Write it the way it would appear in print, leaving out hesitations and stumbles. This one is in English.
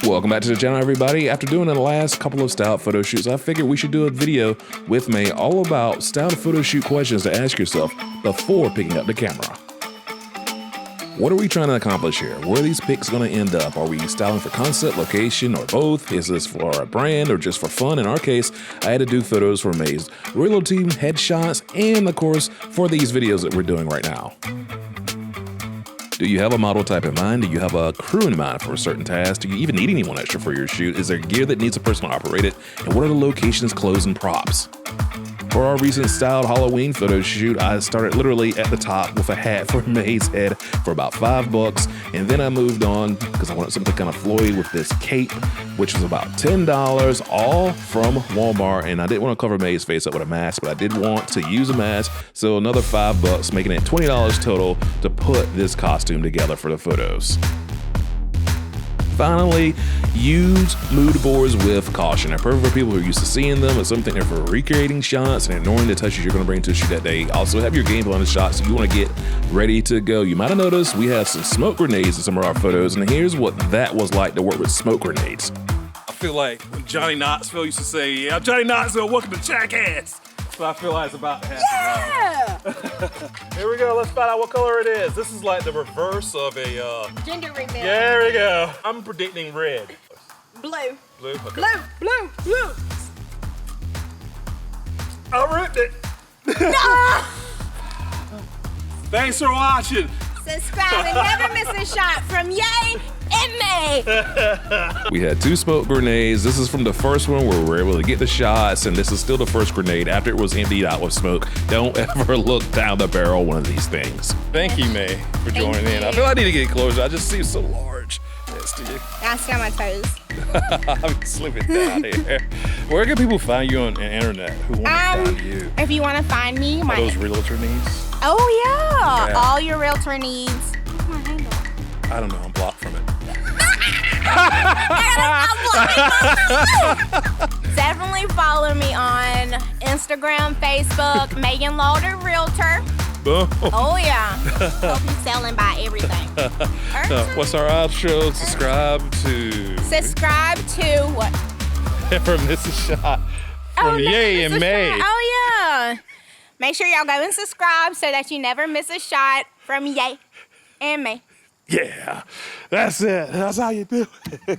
Welcome back to the channel, everybody. After doing the last couple of style photo shoots, I figured we should do a video with May all about style photo shoot questions to ask yourself before picking up the camera. What are we trying to accomplish here? Where are these pics going to end up? Are we styling for concept, location, or both? Is this for a brand or just for fun? In our case, I had to do photos for May's real team, headshots, and of course, for these videos that we're doing right now. Do you have a model type in mind? Do you have a crew in mind for a certain task? Do you even need anyone extra for your shoot? Is there gear that needs a person to operate it? And what are the locations, clothes, and props? For our recent styled Halloween photo shoot, I started literally at the top with a hat for May's head for about $5, and then I moved on because I wanted something kind of flowy with this cape, which was about $10, all from Walmart, and I didn't want to cover May's face up with a mask, but I did want to use a mask, so another $5, making it $20 total to put this costume together for the photos. Finally, use mood boards with caution. They're perfect for people who are used to seeing them, and something there for recreating shots and ignoring the touches you're going to bring to the shoot that day. Also, have your game plan of shots so you want to get ready to go. You might have noticed we have some smoke grenades in some of our photos, and here's what that was like to work with smoke grenades. I feel like when Johnny Knoxville used to say, "Yeah, I'm Johnny Knoxville, welcome to Jackass." So I feel like it's about to happen. Yeah! Here we go, let's find out what color it is. This is like the reverse of a... Gender reveal. Yeah, there we go. I'm predicting red. Blue. Blue? Okay. Blue. I ripped it. No! Thanks for watching. Subscribe and never miss a shot from Ye and May. We had 2 smoke grenades. This is from the first one where we were able to get the shots, and this is still the first grenade after it was emptied out with smoke. Don't ever look down the barrel of one of these things. Thank you, May, for joining in. I feel I need to get closer. I just seem so large next to you. That's on my toes. I'm slipping down here. Where can people find you on the internet who want to find you? If you want to find me, Are those realtor needs? Oh yeah, Yeah. all your realtor needs. What's my handle? I don't know, I'm blocked from it. Definitely follow me on Instagram, Facebook, Megan Lauder Realtor. Boom. Oh yeah, hope you selling by everything. What's our outro? Subscribe to what? Never miss a shot from Ye and May. Oh yeah. Make sure y'all go and subscribe so that you never miss a shot from Ye and May. Yeah, that's it. That's how you do it.